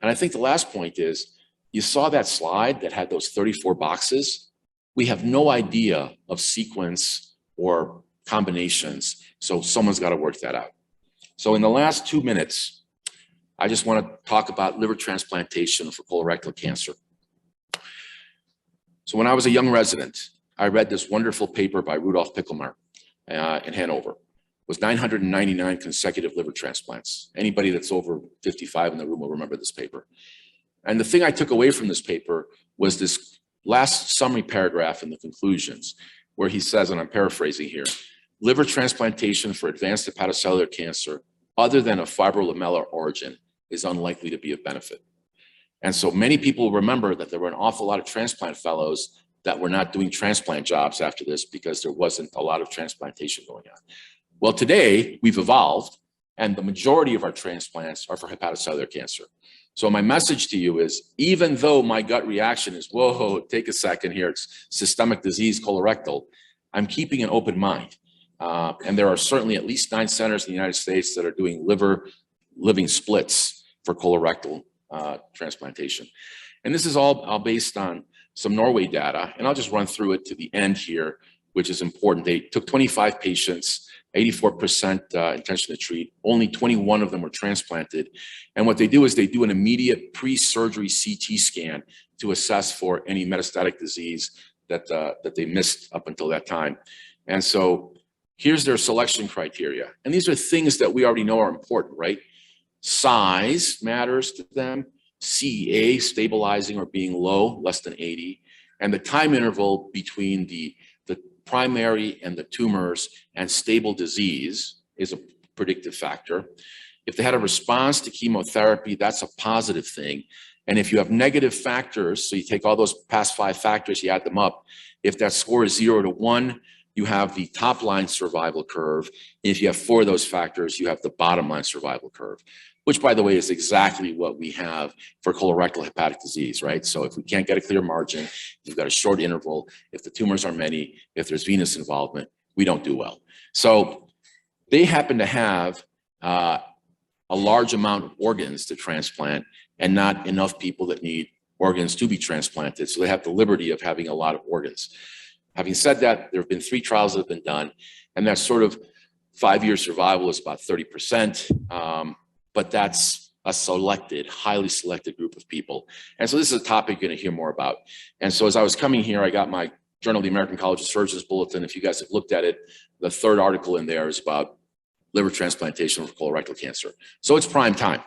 And I think the last point is, you saw that slide that had those 34 boxes. We have no idea of sequence or combinations, so someone's got to work that out. So in the last 2 minutes, I just want to talk about liver transplantation for colorectal cancer. So when I was a young resident, I read this wonderful paper by Rudolf Pickelmar in Hanover. It was 999 consecutive liver transplants. Anybody that's over 55 in the room will remember this paper. And the thing I took away from this paper was this last summary paragraph in the conclusions, where he says, and I'm paraphrasing here, liver transplantation for advanced hepatocellular cancer, other than a fibrolamellar origin, is unlikely to be of benefit. And so many people remember that there were an awful lot of transplant fellows that were not doing transplant jobs after this because there wasn't a lot of transplantation going on. Well, today we've evolved, and the majority of our transplants are for hepatocellular cancer. So my message to you is, even though my gut reaction is, whoa, take a second here, it's systemic disease, colorectal, I'm keeping an open mind. And there are certainly at least 9 centers in the United States that are doing living splits for colorectal transplantation. And this is all based on some Norway data, and I'll just run through it to the end here, which is important. They took 25 patients, 84% intention to treat, only 21 of them were transplanted. And what they do is they do an immediate pre-surgery CT scan to assess for any metastatic disease that they missed up until that time. And so here's their selection criteria. And these are things that we already know are important, right? Size matters to them, CEA stabilizing or being low, less than 80, and the time interval between the primary and the tumors and stable disease is a predictive factor. If they had a response to chemotherapy, that's a positive thing. And if you have negative factors, so you take all those past 5 factors, you add them up, if that score is 0 to 1, you have the top line survival curve. And if you have 4 of those factors, you have the bottom line survival curve, which, by the way, is exactly what we have for colorectal hepatic disease, right? So if we can't get a clear margin, you've got a short interval, if the tumors are many, if there's venous involvement, we don't do well. So they happen to have a large amount of organs to transplant and not enough people that need organs to be transplanted. So they have the liberty of having a lot of organs. Having said that, there have been 3 trials that have been done, and that sort of 5-year survival is about 30%. But that's a selected, highly selected group of people. And so this is a topic you're going to hear more about. And so as I was coming here, I got my Journal of the American College of Surgeons bulletin. If you guys have looked at it, the 3rd article in there is about liver transplantation for colorectal cancer. So it's prime time.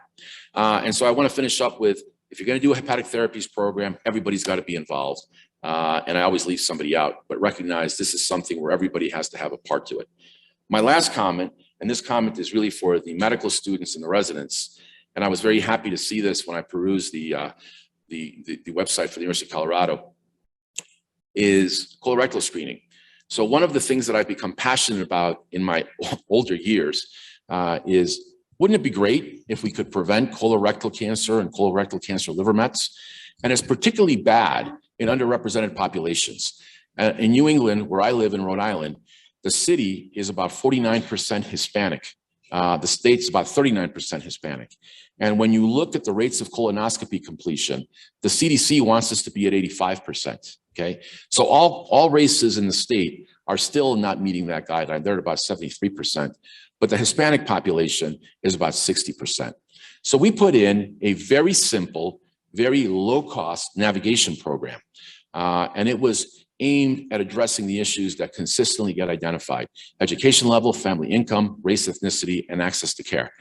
And so I want to finish up with, if you're going to do a hepatic therapies program, everybody's got to be involved. And I always leave somebody out, but recognize this is something where everybody has to have a part to it. My last comment, and this comment is really for the medical students and the residents, and I was very happy to see this when I perused the website for the University of Colorado, is colorectal screening. So one of the things that I've become passionate about in my older years is, wouldn't it be great if we could prevent colorectal cancer and colorectal cancer liver mets? And it's particularly bad in underrepresented populations. In New England, where I live in Rhode Island, the city is about 49% Hispanic. The state's about 39% Hispanic. And when you look at the rates of colonoscopy completion, the CDC wants us to be at 85%, okay? So all races in the state are still not meeting that guideline. They're at about 73%, but the Hispanic population is about 60%. So we put in a very simple, very low-cost navigation program, and it was aimed at addressing the issues that consistently get identified: education level, family income, race, ethnicity, and access to care.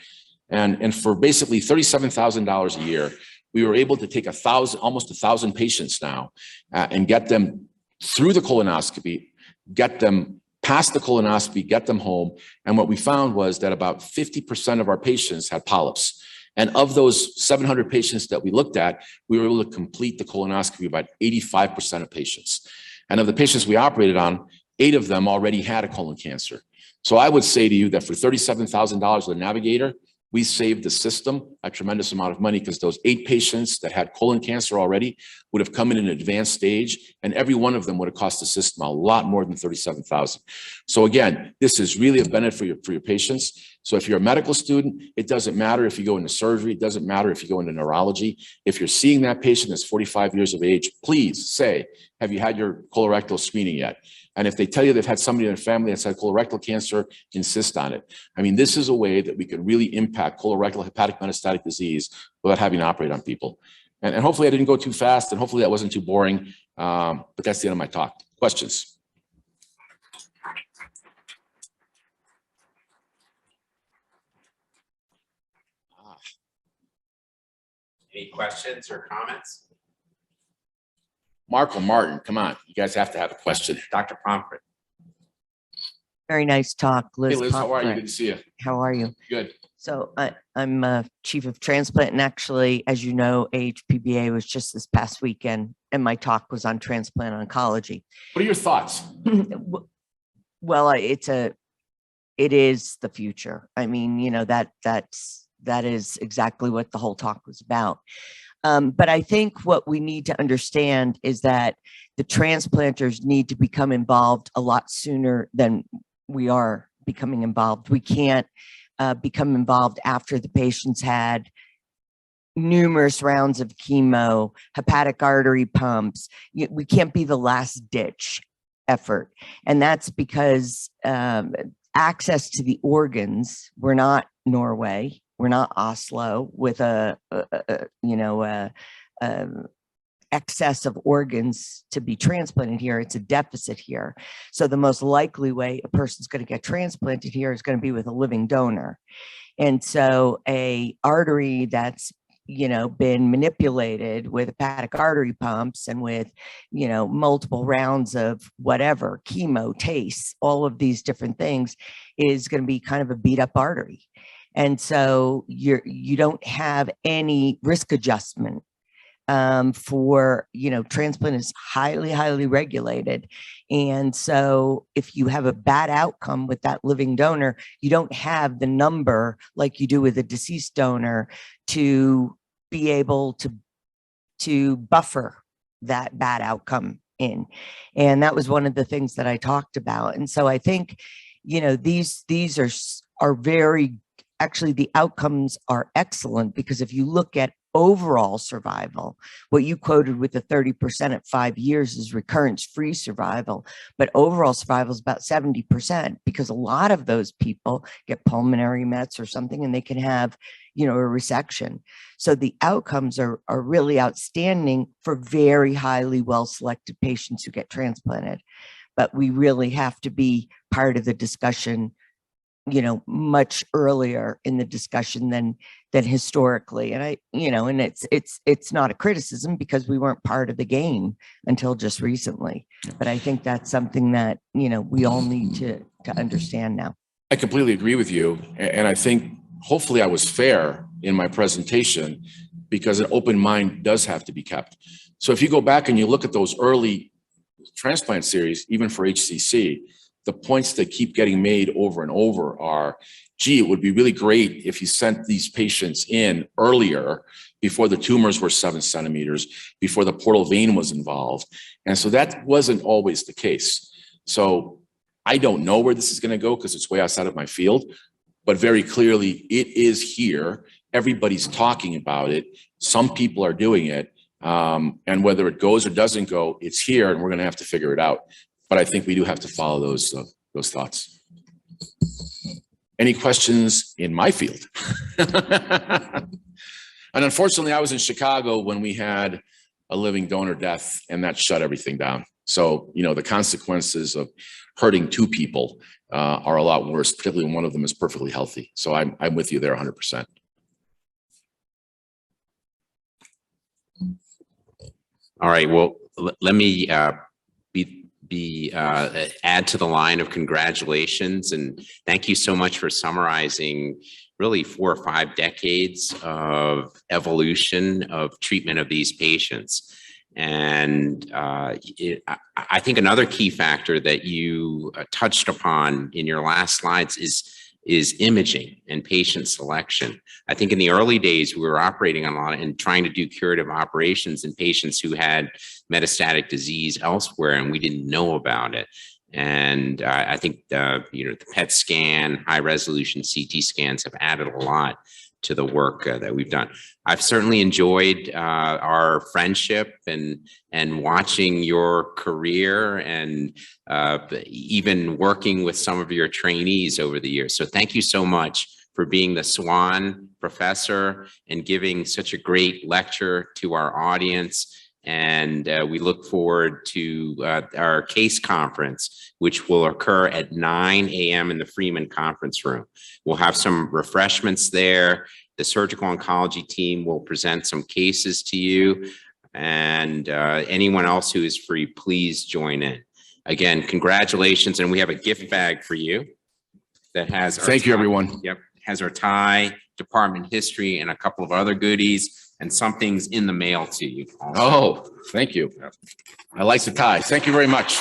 And for basically $37,000 a year, we were able to take almost 1,000 patients now and get them through the colonoscopy, get them past the colonoscopy, get them home. And what we found was that about 50% of our patients had polyps. And of those 700 patients that we looked at, we were able to complete the colonoscopy about 85% of patients. And of the patients we operated on, 8 of them already had a colon cancer. So I would say to you that for $37,000 with a navigator, we saved the system a tremendous amount of money, because those 8 patients that had colon cancer already would have come in an advanced stage, and every one of them would have cost the system a lot more than $37,000. So again, this is really a benefit for your patients. So if you're a medical student, it doesn't matter if you go into surgery, it doesn't matter if you go into neurology. If you're seeing that patient that's 45 years of age, please say, have you had your colorectal screening yet? And if they tell you they've had somebody in their family that's had colorectal cancer, insist on it. I mean, this is a way that we can really impact colorectal hepatic metastatic disease without having to operate on people. And hopefully I didn't go too fast, and hopefully that wasn't too boring, but that's the end of my talk. Questions? Any questions or comments? Marco Martin, come on. You guys have to have a question. Dr. Pomfret. Very nice talk, Liz. Hey, Liz, how are you? Pomfret. Good to see you. How are you? Good. So I'm chief of transplant, and actually, as you know, AHPBA was just this past weekend, and my talk was on transplant oncology. What are your thoughts? Well, it is the future. I mean, you know, that is exactly what the whole talk was about. But I think what we need to understand is that the transplanters need to become involved a lot sooner than we are becoming involved. We can't become involved after the patient's had numerous rounds of chemo, hepatic artery pumps. We can't be the last ditch effort. And that's because access to the organs, we're not Norway, we're not Oslo with excess of organs to be transplanted here. It's a deficit here. So the most likely way a person's going to get transplanted here is going to be with a living donor. And so a artery that's, you know, been manipulated with hepatic artery pumps and with, you know, multiple rounds of whatever, chemo, TACE, all of these different things, is going to be kind of a beat up artery. And so you don't have any risk adjustment for, you know, transplant is highly, highly regulated. And so if you have a bad outcome with that living donor, you don't have the number like you do with a deceased donor to be able to buffer that bad outcome in. And that was one of the things that I talked about. And so I think, you know, these are very, actually the outcomes are excellent, because if you look at overall survival, what you quoted with the 30% at 5 years is recurrence-free survival, but overall survival is about 70%, because a lot of those people get pulmonary mets or something, and they can have, you know, a resection. So the outcomes are really outstanding for very highly well-selected patients who get transplanted. But we really have to be part of the discussion, you know, much earlier in the discussion than historically. And and it's not a criticism, because we weren't part of the game until just recently. But I think that's something that, you know, we all need to understand now. I completely agree with you. And I think hopefully I was fair in my presentation, because an open mind does have to be kept. So if you go back and you look at those early transplant series, even for HCC, the points that keep getting made over and over are, gee, it would be really great if you sent these patients in earlier, before the tumors were 7 centimeters, before the portal vein was involved. And so that wasn't always the case. So I don't know where this is going to go, because it's way outside of my field. but very clearly it is here. Everybody's talking about it. Some people are doing it. And whether it goes or doesn't go, it's here and we're going to have to figure it out. But I think we do have to follow those thoughts. Any questions in my field? And unfortunately, I was in Chicago when we had a living donor death, and that shut everything down. So, you know, the consequences of hurting two people are a lot worse, particularly when one of them is perfectly healthy. So I'm with you there 100%. All right. Well, let me add to the line of congratulations, and thank you so much for summarizing really 4 or 5 decades of evolution of treatment of these patients. And I think another key factor that you touched upon in your last slides is imaging and patient selection. I think in the early days, we were operating on a lot and trying to do curative operations in patients who had metastatic disease elsewhere, and we didn't know about it. And I think you know, the PET scan, high resolution CT scans have added a lot to the work that we've done. I've certainly enjoyed our friendship and watching your career and even working with some of your trainees over the years. So thank you so much for being the Swan Professor and giving such a great lecture to our audience. And we look forward to our case conference, which will occur at 9 a.m. in the Freeman Conference Room. We'll have some refreshments there. The surgical oncology team will present some cases to you. And anyone else who is free, please join in. Again, congratulations. And we have a gift bag for you that has our Thank you, everyone. Yep, has our tie, department history, and a couple of other goodies. And something's in the mail to you also. Oh, thank you. I like the tie. Thank you very much.